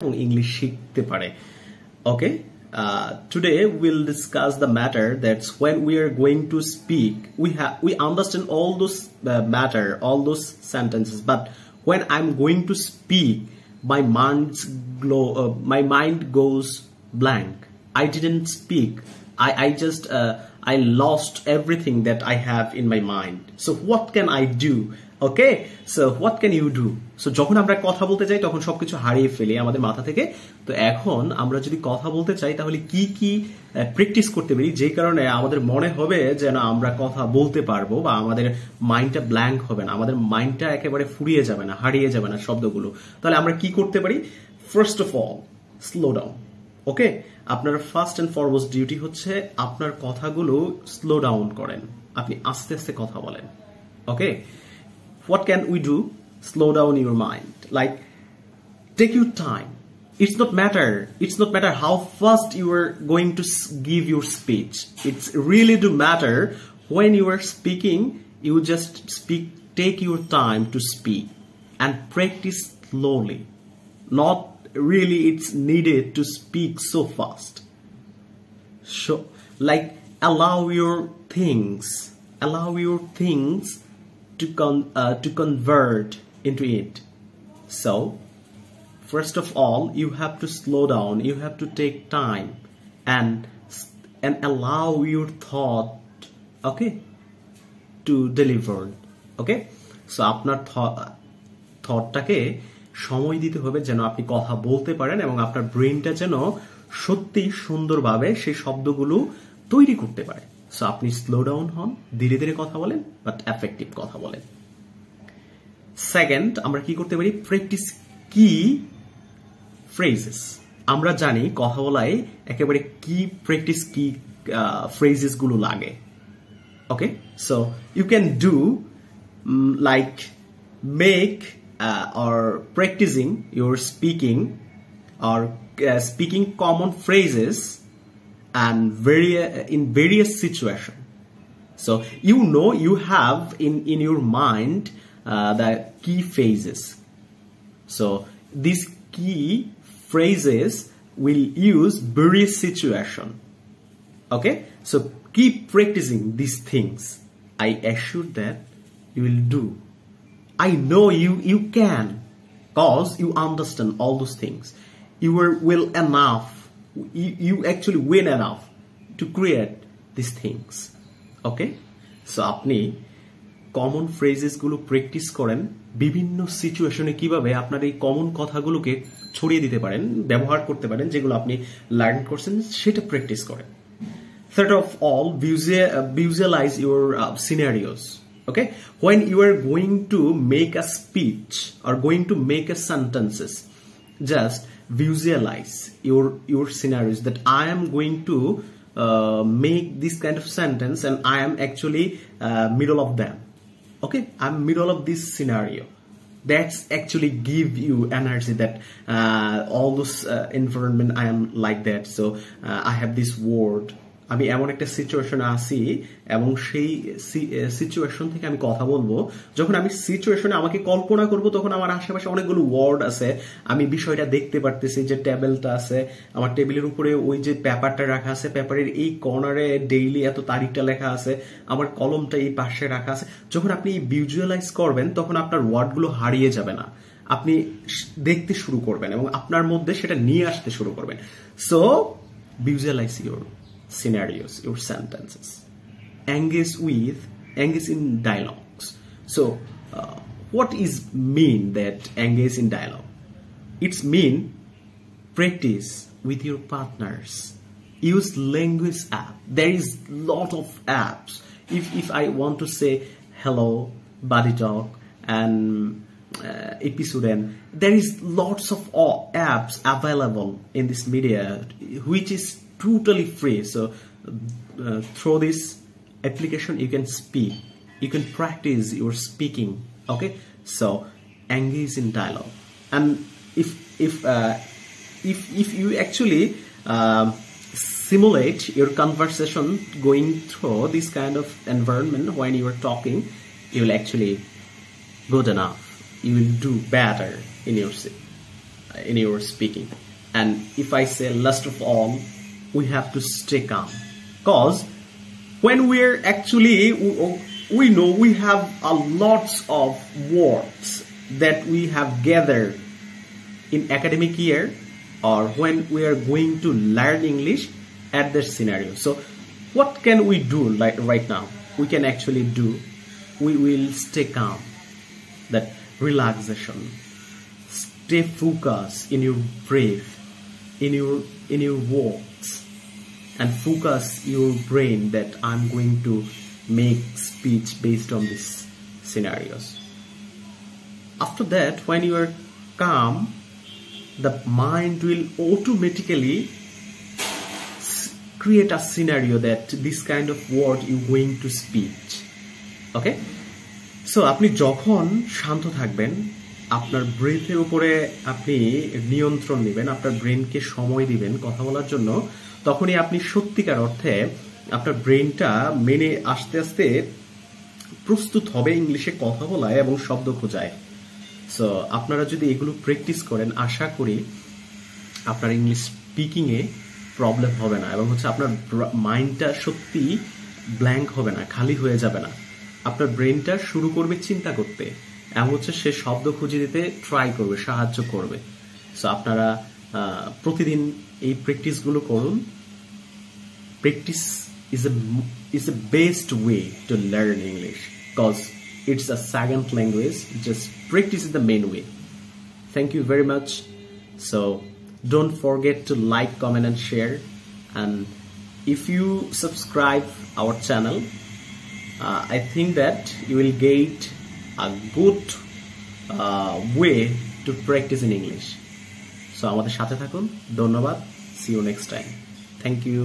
English শিখতে পারে okay today we'll discuss the matter that's when we are going to speak we understand all those matter all those sentences but when I'm going to speak my mind goes blank. I didn't speak. I just I lost everything that I have in my mind. So what can I do? Okay, so what can you do? So যখন আমরা কথা বলতে চাই তখন সবকিছু হারিয়ে ফেলি আমাদের মাথা থেকে। তো এখন আমরা যদি কথা বলতে চাই তাহলে কি কি প্র্যাকটিস করতে পারি যে কারণে আমাদের মনে হবে যে না আমরা কথা বলতে পারবো বা আমাদের মাইন্ডটা ব্ল্যাঙ্ক হবে না, আমাদের মাইন্ডটা একেবারে ফুরিয়ে যাবে না, হারিয়ে যাবে না শব্দগুলো। তাহলে আমরা কি করতে পারি? First of all slow down. Okay, আপনার ফার্স্ট এন্ড ফরমোস্ট ডিউটি হচ্ছে আপনার কথাগুলো স্লো ডাউন করেন, আপনি আস্তে আস্তে কথা বলেন। ওকে, what can we do? Slow down your mind. Like, take your time. It's not matter how fast you are going to give your speech. It's really do matter when you are speaking, you just speak, take your time to speak and practice slowly. Not really it's needed to speak so fast. So, like, allow your things to convert into it. So first of all you have to slow down, you have to take time and allow your thought okay to deliver. Okay, so আপনার থটটাকে সময় দিতে হবে যেন আপনি কথা বলতে পারেন এবং আপনার ব্রেনটা যেন সত্যি সুন্দরভাবে সেই শব্দগুলো তৈরি করতে পারে। সো আপনি স্লো ডাউন হন, ধীরে ধীরে কথা বলেন, বাট এফেক্টিভ কথা বলেন। সেকেন্ড, আমরা কি করতে পারি? প্র্যাকটিস কি ফ্রেজেস। আমরা জানি কথা বলায় একেবারে কি প্র্যাকটিস কি ফ্রেজেস গুলো লাগে। Okay, so you can do like make or practicing your speaking or speaking common phrases and in various situations. So you have in your mind the key phrases. So these key phrases will use various situation. Okay, so keep practicing these things. I assure that you will do. I know you can, cause you understand all those things. You are well enough. You actually win enough to create these things. Okay, so আপনি common phrases গুলো practice করেন, বিভিন্ন সিচুয়েশনে কিভাবে আপনার এই common কথাগুলোকে ছড়িয়ে দিতে পারেন, ব্যবহার করতে পারেন, যেগুলো আপনি লার্ন করছেন সেটা প্র্যাকটিস করেন। Third of all, visualize your scenarios. Okay, when you are going to make a speech or going to make a sentences, just visualize your scenarios that I am going to make this kind of sentence and I am actually middle of them. Okay, I'm middle of this scenario. That's actually give you energy that all those environment I am like that. So I have this word. আমি এমন একটা সিচুয়েশনে আছি এবং সেই situation থেকে আমি কথা বলবো। যখন আমি সিচুয়েশনে আমাকে কল্পনা করব তখন আমার আশেপাশে অনেকগুলো ওয়ার্ড আছে, আমি বিষয়টা দেখতে পারতেছি যে টেবিলটা আছে, আমার টেবিলের উপরে ওই যে পেপারটা রাখা আছে, পেপারের এই কর্নারে ডেইলি এত তারিখটা লেখা আছে, আমার কলমটা এই পাশে রাখা আছে। যখন আপনি ভিজুয়ালাইজ করবেন তখন আপনার ওয়ার্ডগুলো হারিয়ে যাবে না, আপনি দেখতে শুরু করবেন এবং আপনার মধ্যে সেটা নিয়ে আসতে শুরু করবেন। So visualize your scenarios, your sentences. Engage in dialogues. So what is mean that engage in dialogue? It's mean practice with your partners. Use language app. There is lot of apps. If I want to say hello, buddy talk and episode, and there is lots of apps available in this media which is totally free. So through this application you can speak, you can practice your speaking. Okay, so engage in dialogue. And if you actually simulate your conversation going through this kind of environment when you are talking, you will actually good enough, you will do better in your in your speaking. And if I say last of all, we have to stay calm, because when we're actually, we know we have a lots of words that we have gathered in academic year, or when we are going to learn English at this scenario. So what can we do right now? We can actually do, we will stay calm, that relaxation, stay focused in your breath, in your words, and focus your brain that I'm going to make speech based on these scenarios. After that, when you are calm, the mind will automatically create a scenario that this kind of word you're going to speak. Okay? So আপনি যখন শান্ত থাকবেন, আপনার ব্রেথের উপরে আপনি নিয়ন্ত্রণ নেবেন, আপনার ব্রেনকে সময় দিবেন কথা বলার জন্য, তখনই আপনি সত্যিকার অর্থে আপনার ব্রেনটা মেনে আস্তে আস্তে প্রস্তুত হবে ইংলিশে কথা বলায় এবং শব্দ খোঁজায়। সো আপনারা যদি এগুলো প্র্যাকটিস করেন, আশা করি আপনার ইংলিশ স্পিকিং এ প্রবলেম হবে না, এবং হচ্ছে আপনার মাইন্ডটা সত্যি ব্ল্যাঙ্ক হবে না, খালি হয়ে যাবে না। আপনার ব্রেনটা শুরু করবে চিন্তা করতে, এবং হচ্ছে সে শব্দ খুঁজে দিতে ট্রাই করবে, সাহায্য করবে। সো আপনারা প্রতিদিন এই প্র্যাকটিসগুলো করুন। Practice is a best way to learn English, because it's a second language. Just practice is the main way. Thank you very much. So don't forget to like, comment and share, and if you subscribe our channel, I think that you will get a good way to practice in English. So আমাদের সাথে থাকুন। ধন্যবাদ। See you next time. Thank you.